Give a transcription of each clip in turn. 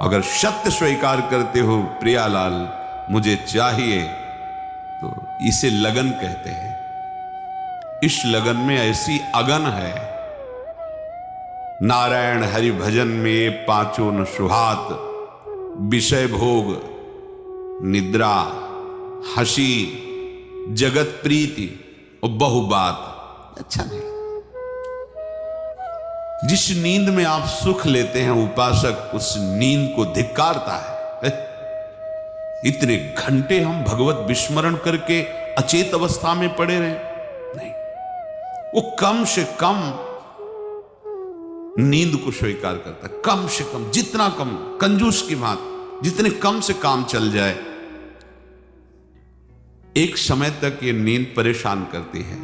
अगर सत्य स्वीकार करते हो प्रियालाल, मुझे चाहिए, तो इसे लगन कहते हैं। इस लगन में ऐसी अगन है, नारायण हरि भजन में पांचों न सुहात, विषय भोग, निद्रा, हंसी, जगत प्रीति और बहु बात अच्छा नहीं। जिस नींद में आप सुख लेते हैं, उपासक उस नींद को धिक्कारता है। इतने घंटे हम भगवत विस्मरण करके अचेत अवस्था में पड़े रहे, नहीं, वो कम से कम नींद को स्वीकार करता है। कम से कम, जितना कम, कंजूस की बात, जितने कम से काम चल जाए। एक समय तक ये नींद परेशान करती है,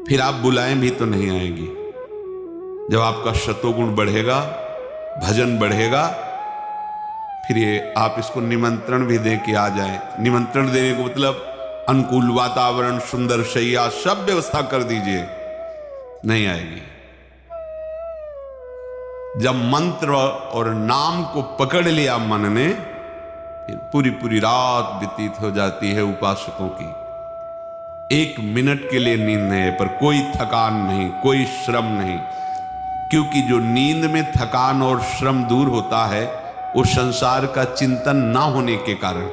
फिर आप बुलाएं भी तो नहीं आएगी। जब आपका शतोगुण बढ़ेगा, भजन बढ़ेगा, फिर ये आप इसको निमंत्रण भी दे के आ जाए। निमंत्रण देने को मतलब अनुकूल वातावरण, सुंदर शैया, सब व्यवस्था कर दीजिए, नहीं आएगी। जब मंत्र और नाम को पकड़ लिया मन ने, फिर पूरी पूरी रात व्यतीत हो जाती है उपासकों की। एक मिनट के लिए नींद नहीं है, पर कोई थकान नहीं, कोई श्रम नहीं, क्योंकि जो नींद में थकान और श्रम दूर होता है वो संसार का चिंतन ना होने के कारण,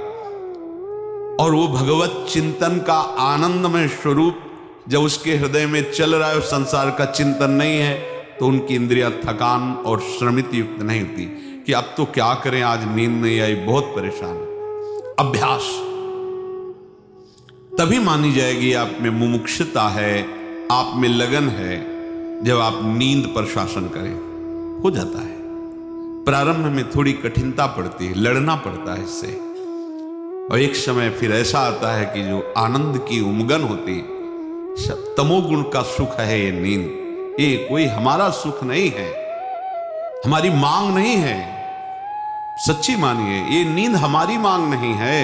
और वो भगवत चिंतन का आनंदमय स्वरूप जब उसके हृदय में चल रहा है, संसार का चिंतन नहीं है, तो उनकी इंद्रियां थकान और श्रमित युक्त नहीं होती कि अब तो क्या करें, आज नींद नहीं आई, बहुत परेशान। अभ्यास तभी मानी जाएगी आप में मुमुक्षुता है, आप में लगन है, जब आप नींद पर शासन करें। हो जाता है, प्रारंभ में थोड़ी कठिनता पड़ती है, लड़ना पड़ता है इससे, और एक समय फिर ऐसा आता है कि जो आनंद की उमगन होती, तमोगुण का सुख है ये नींद। ये कोई हमारा सुख नहीं है, हमारी मांग नहीं है। सच्ची मानिए, ये नींद हमारी मांग नहीं है,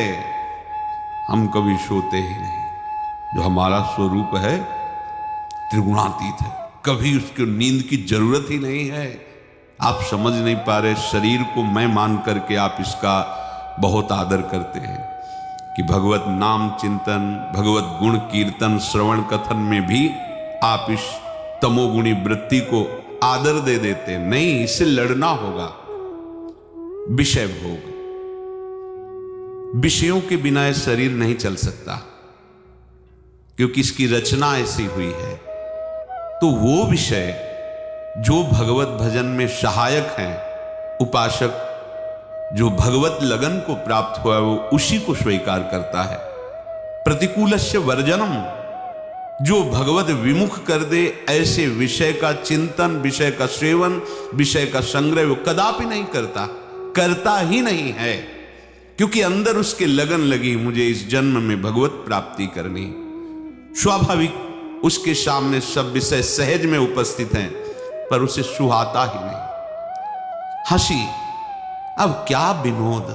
हम कभी सोते ही नहीं। जो हमारा स्वरूप है त्रिगुणातीत है, कभी उसको नींद की जरूरत ही नहीं है। आप समझ नहीं पा रहे, शरीर को मैं मान करके आप इसका बहुत आदर करते हैं कि भगवत नाम चिंतन, भगवत गुण कीर्तन, श्रवण कथन में भी आप इस तमोगुणी वृत्ति को आदर दे देते। नहीं, इसे लड़ना होगा। विषय भोग, विषयों के बिना यह शरीर नहीं चल सकता, क्योंकि इसकी रचना ऐसी हुई है। तो वो विषय जो भगवत भजन में सहायक हैं, उपासक जो भगवत लगन को प्राप्त हुआ है, वो उसी को स्वीकार करता है। प्रतिकूलस्य वर्जनम, जो भगवत विमुख कर दे, ऐसे विषय का चिंतन, विषय का सेवन, विषय का संग्रह वो कदापि नहीं करता, करता ही नहीं है, क्योंकि अंदर उसके लगन लगी, मुझे इस जन्म में भगवत प्राप्ति करनी। स्वाभाविक उसके सामने सब विषय सहज में उपस्थित हैं, पर उसे सुहाता ही नहीं। हंसी, अब क्या विनोद,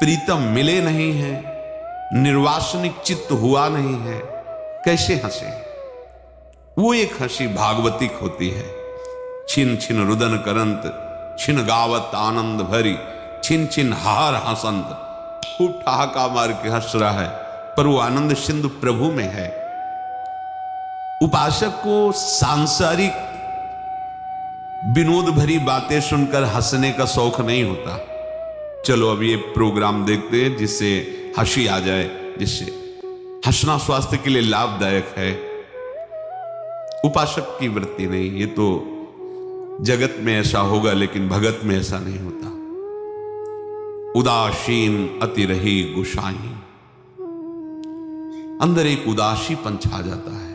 प्रीतम मिले नहीं है, निर्वासनिक चित्त हुआ नहीं है, कैसे हंसे? वो एक हंसी भागवतिक होती है। छिन छिन रुदन करंत, छिन गावत आनंद भरी, छिन छिन हार हसंत। खूब ठहाका मार के हंस रहा है, पर वो आनंद सिंधु प्रभु में है। उपासक को सांसारिक विनोद भरी बातें सुनकर हंसने का शौक नहीं होता। चलो अब ये प्रोग्राम देखते हैं जिससे हंसी आ जाए, जिससे हंसना स्वास्थ्य के लिए लाभदायक है। उपासक की वृत्ति नहीं, ये तो जगत में ऐसा होगा, लेकिन भगत में ऐसा नहीं होता। उदासीन अति रही गुसाई, अंदर एक उदासीपन छा जाता है।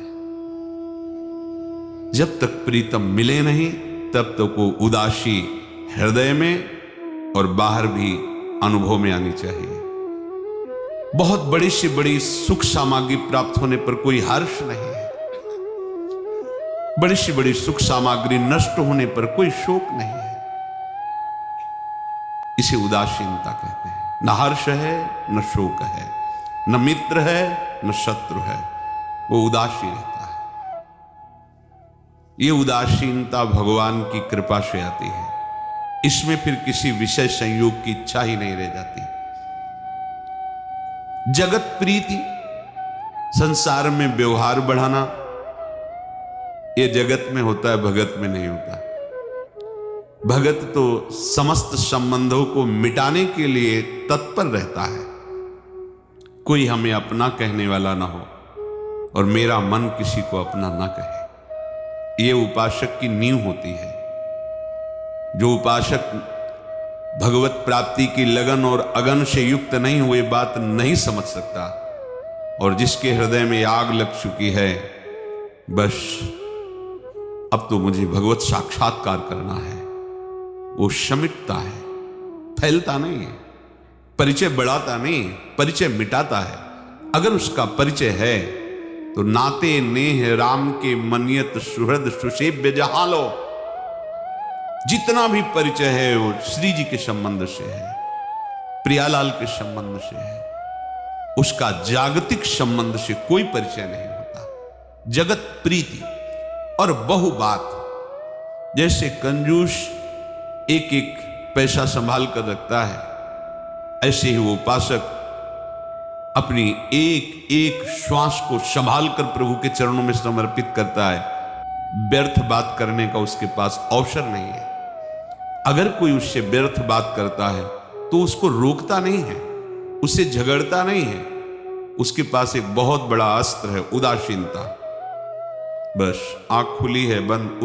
जब तक प्रीतम मिले नहीं, तब तक वो उदासी हृदय में और बाहर भी अनुभव में आनी चाहिए। बहुत बड़ी से बड़ी सुख सामग्री प्राप्त होने पर कोई हर्ष नहीं है, बड़ी से बड़ी सुख सामग्री नष्ट होने पर कोई शोक नहीं है। इसे उदासीनता कहते हैं। न हर्ष है, न शोक है, न मित्र है, न शत्रु है, वो उदासीन रहता है। ये उदासीनता भगवान की कृपा से आती है। इसमें फिर किसी विषय संयोग की इच्छा ही नहीं रह जाती। जगत प्रीति, संसार में व्यवहार बढ़ाना, यह जगत में होता है, भगत में नहीं होता। भगत तो समस्त संबंधों को मिटाने के लिए तत्पर रहता है। कोई हमें अपना कहने वाला ना हो और मेरा मन किसी को अपना ना कहे। यह उपासक की नींव होती है। जो उपासक भगवत प्राप्ति की लगन और अगन से युक्त नहीं हुए बात नहीं समझ सकता, और जिसके हृदय में आग लग चुकी है, बस अब तो मुझे भगवत साक्षात्कार करना है, वो समिटता है, फैलता नहीं है, परिचय बढ़ाता नहीं, परिचय मिटाता है। अगर उसका परिचय है तो नाते नेह राम के मनियत सुहृद सुसेव्य जहां लो। जितना भी परिचय है वो श्री जी के संबंध से है, प्रियालाल के संबंध से है, उसका जागतिक संबंध से कोई परिचय नहीं होता। जगत प्रीति और बहु बात, जैसे कंजूस एक एक पैसा संभाल कर रखता है, ऐसे ही वो उपासक अपनी एक एक श्वास को संभाल कर प्रभु के चरणों में समर्पित करता है। व्यर्थ बात करने का उसके पास अवसर नहीं है। अगर कोई उससे व्यर्थ बात करता है तो उसको रोकता नहीं है, उससे झगड़ता नहीं है। उसके पास एक बहुत बड़ा अस्त्र है, उदासीनता। बस आंख खुली है बंद,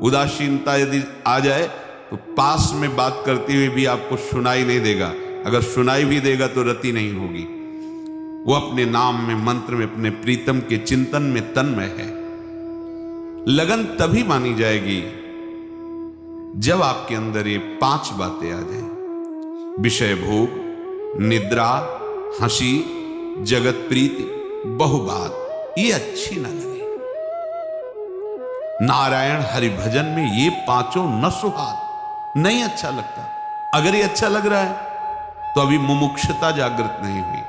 उदासीनता यदि आ जाए तो पास में बात करते हुए भी आपको सुनाई नहीं देगा। अगर सुनाई भी देगा तो रति नहीं होगी। वो अपने नाम में, मंत्र में, अपने प्रीतम के चिंतन में तन्मय है। लगन तभी मानी जाएगी जब आपके अंदर ये 5 बातें आ जाए: विषय भोग, निद्रा, हंसी, जगत प्रीति, बहुबात। ये अच्छी ना लगे। नारायण हरि भजन में ये 5 न सुहात, नहीं अच्छा लगता। अगर ये अच्छा लग रहा है तो अभी मुमुक्षुता जागृत नहीं हुई,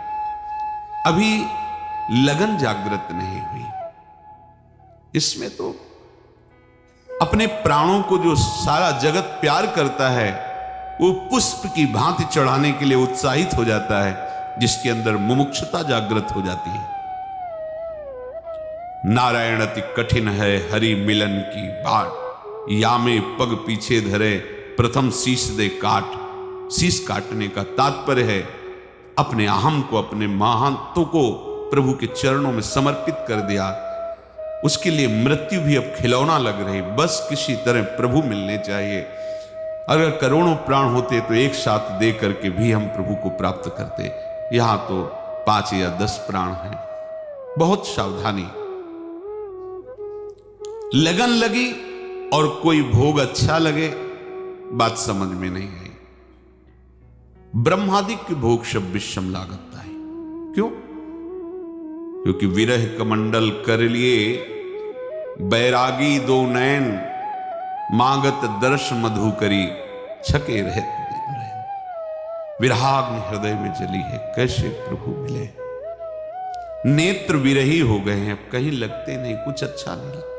अभी लगन जागृत नहीं हुई। इसमें तो अपने प्राणों को जो सारा जगत प्यार करता है, वो पुष्प की भांति चढ़ाने के लिए उत्साहित हो जाता है, जिसके अंदर मुमुक्षुता जागृत हो जाती है। नारायण अति कठिन है हरि मिलन की बाट, या में पग पीछे धरे प्रथम शीश दे काट। शीश काटने का तात्पर्य है अपने अहम को, अपने महानत्व को प्रभु के चरणों में समर्पित कर दिया। उसके लिए मृत्यु भी अब खिलौना लग रही, बस किसी तरह प्रभु मिलने चाहिए। अगर करोड़ों प्राण होते तो एक साथ दे करके भी हम प्रभु को प्राप्त करते। यहां तो 5 या 10 प्राण हैं। बहुत सावधानी। लगन लगी और कोई भोग अच्छा लगे, बात समझ में नहीं आई। ब्रह्मादिक भोग सब विषम लागता है। क्यों? क्योंकि विरह कमंडल कर लिए बैरागी 2 नैन, मांगत दर्श मधु करी छके रहते दिन रैन। विराग्नि हृदय में जली है, कैसे प्रभु मिले। नेत्र विरही हो गए हैं, अब कहीं लगते नहीं, कुछ अच्छा नहीं लगता।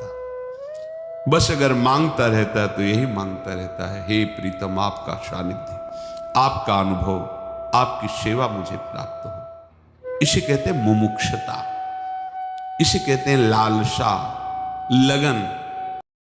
बस अगर मांगता रहता है तो यही मांगता रहता है, हे प्रीतम आपका सानिध्य, आपका अनुभव, आपकी सेवा मुझे प्राप्त हो। इसे कहते हैं मुमुक्षुता, इसे कहते हैं लालसा, लगन।